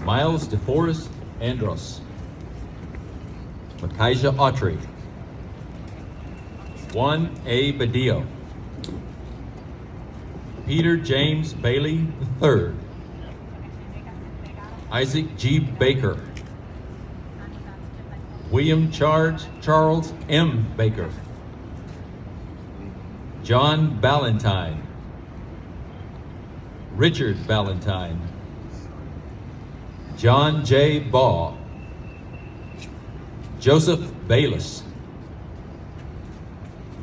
Miles DeForest Andros, Micaiah Autry, Juan A. Badillo, Peter James Bailey III, Isaac G. Baker, William Charles M. Baker, John Ballantyne, Richard Ballantyne, John J. Baugh, Joseph Bayless,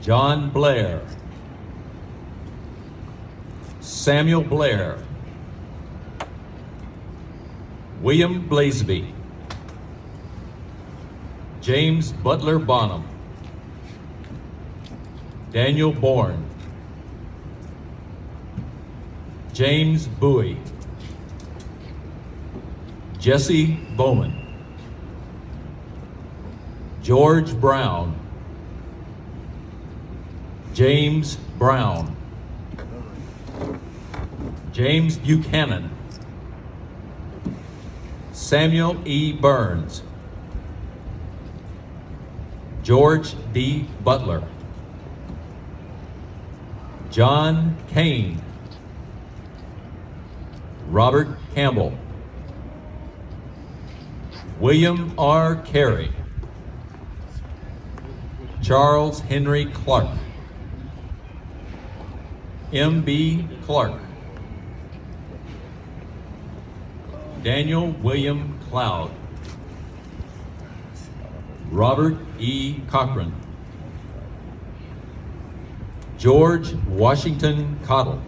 John Blair, Samuel Blair, William Blaseby, James Butler Bonham, Daniel Bourne, James Bowie, Jesse Bowman, George Brown, James Brown, James Buchanan, Samuel E. Burns, George D. Butler, John Kane, Robert Campbell, William R. Carey, Charles Henry Clark, M.B. Clark, Daniel William Cloud, Robert E. Cochran, George Washington Cottle,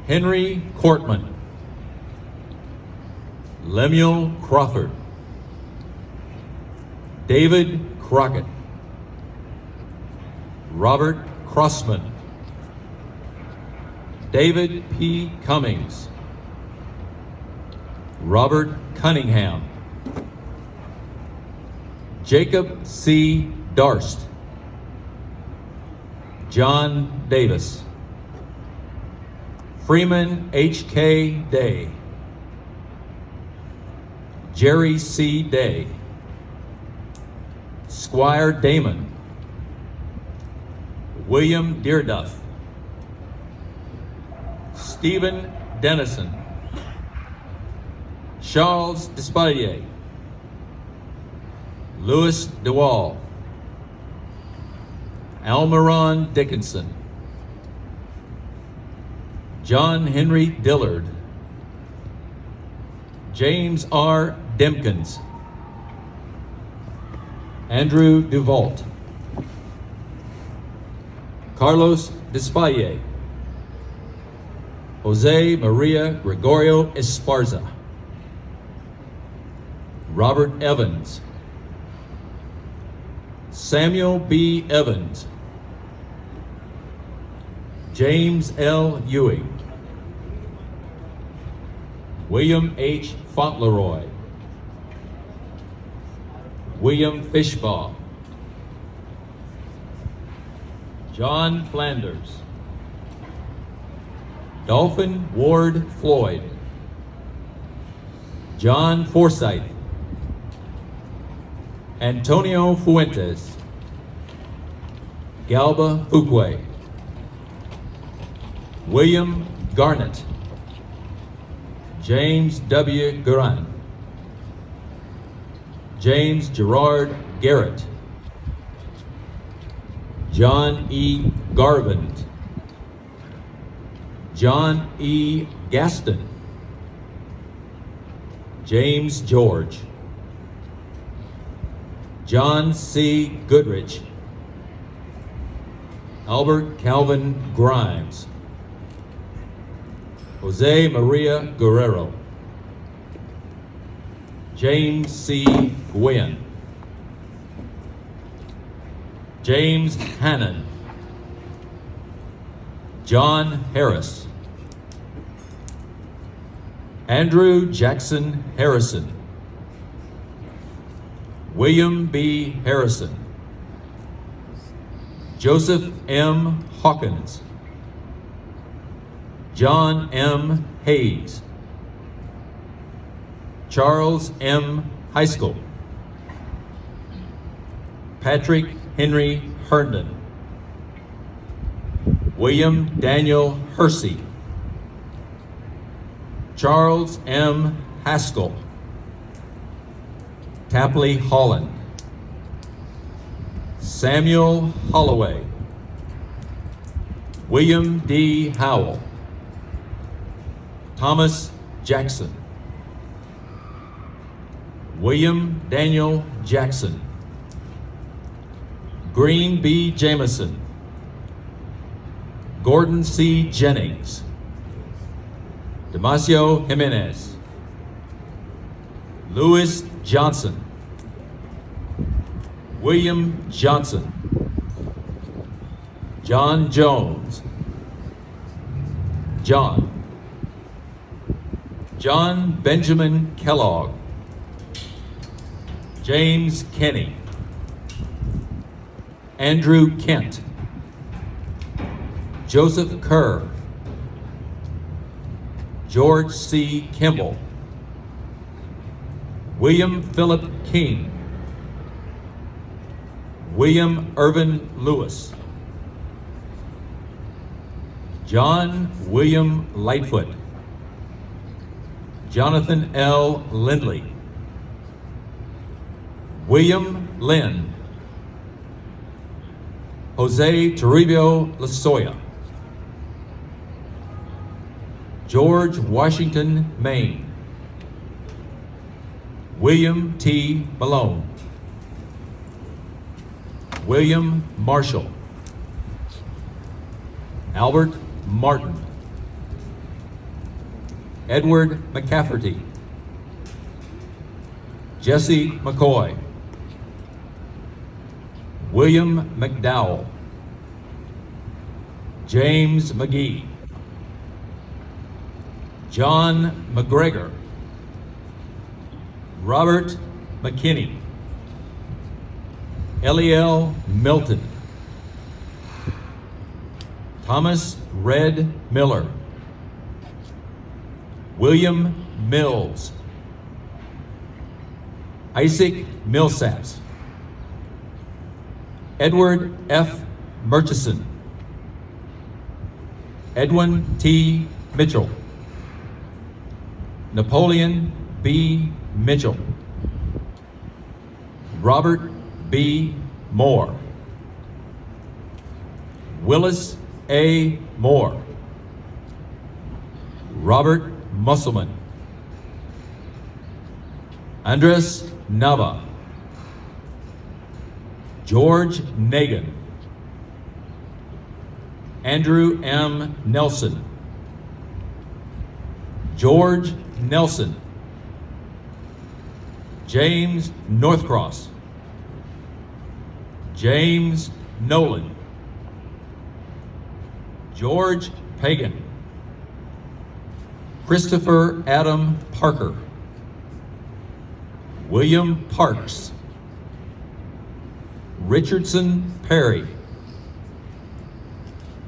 Henry Cortman, Lemuel Crawford, David Crockett, Robert Crossman, David P. Cummings, Robert Cunningham, Jacob C. Darst, John Davis, Freeman H.K. Day, Jerry C. Day, Squire Damon, William Dearduff, Stephen Dennison, Charles Despalier, Louis DeWall, Almiron Dickinson, John Henry Dillard, James R. Demkins, Andrew Duvault, Carlos Despaye, Jose Maria Gregorio Esparza, Robert Evans, Samuel B. Evans, James L. Ewing, William H. Fauntleroy, William Fishbaugh, John Flanders, Dolphin Ward Floyd, John Forsythe, Antonio Fuentes, Galba Fuquay, William Garnett, James W. Guran, James Gerard Garrett, John E. Garvin, John E. Gaston, James George, John C. Goodrich, Albert Calvin Grimes, Jose Maria Guerrero, James C. Gwynn, James Hannon, John Harris, Andrew Jackson Harrison, William B. Harrison, Joseph M. Hawkins, John M. Hayes, Charles M. High School. Patrick Henry Herndon. William Daniel Hersey. Charles M. Haskell. Tapley Holland. Samuel Holloway. William D. Howell. Thomas Jackson. William Daniel Jackson. Green B. Jameson. Gordon C. Jennings. Damasio Jimenez. Louis Johnson. William Johnson. John Jones. John Benjamin Kellogg. James Kenny. Andrew Kent. Joseph Kerr. George C. Kimball. William Philip King. William Irvin Lewis. John William Lightfoot. Jonathan L. Lindley. William Lynn. Jose Toribio Lasoya. George Washington Maine. William T. Malone. William Marshall. Albert Martin. Edward McCafferty. Jesse McCoy. William McDowell. James McGee. John McGregor. Robert McKinney. Eliel Milton. Thomas Red Miller. William Mills. Isaac Millsaps. Edward F. Murchison. Edwin T. Mitchell. Napoleon B. Mitchell. Robert B. Moore. Willis A. Moore. Robert Musselman. Andres Nava. George Nagan. Andrew M. Nelson. George Nelson. James Northcross. James Nolan. George Pagan. Christopher Adam Parker. William Parks. Richardson Perry.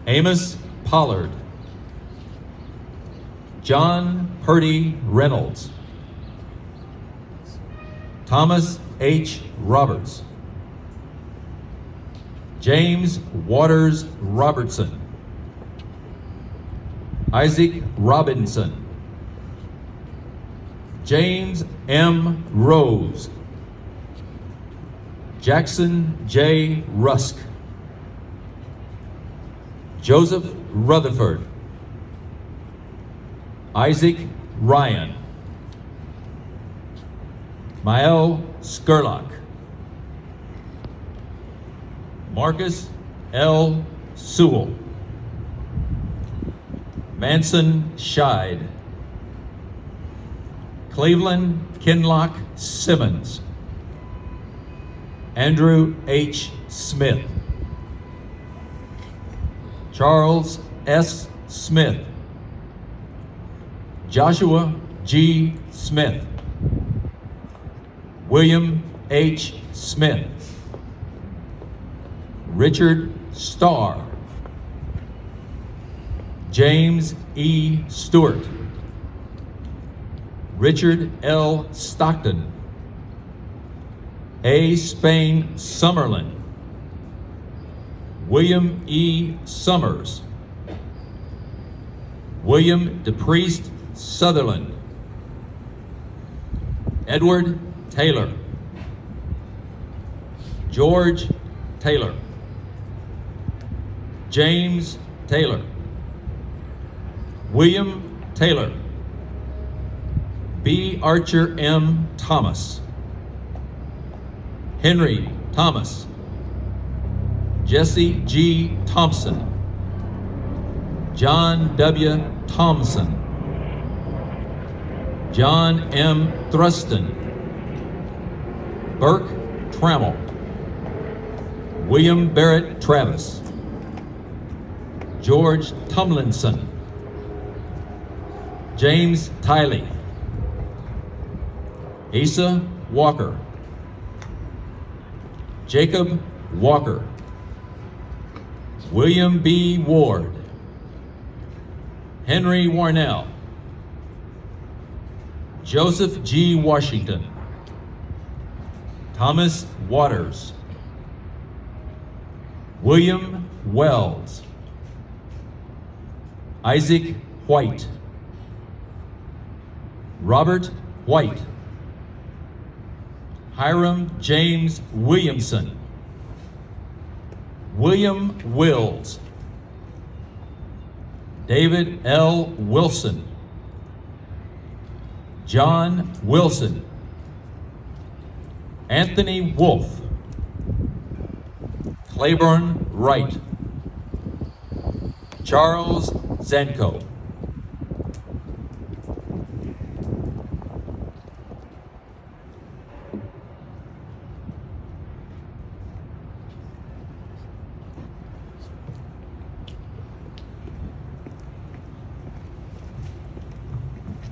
Amos Pollard. John Purdy Reynolds. Thomas H. Roberts. James Waters Robertson. Isaac Robinson. James M. Rose. Jackson J. Rusk. Joseph Rutherford. Isaac Ryan. Mael Skurlock. Marcus L. Sewell. Manson Scheid. Cleveland Kinlock Simmons. Andrew H. Smith. Charles S. Smith. Joshua G. Smith. William H. Smith. Richard Starr. James E. Stewart. Richard L. Stockton, A. Spain Summerlin, William E. Summers, William DePriest Sutherland, Edward Taylor, George Taylor, James Taylor, William Taylor, B. Archer M. Thomas, Henry Thomas, Jesse G. Thompson, John W. Thompson, John M. Thruston, Burke Trammell, William Barrett Travis, George Tumlinson, James Tiley, Asa Walker, Jacob Walker, William B. Ward, Henry Warnell, Joseph G. Washington, Thomas Waters, William Wells, Isaac White, Robert White, Hiram James Williamson, William Wills, David L. Wilson, John Wilson, Anthony Wolfe, Claiborne Wright, Charles Zanko.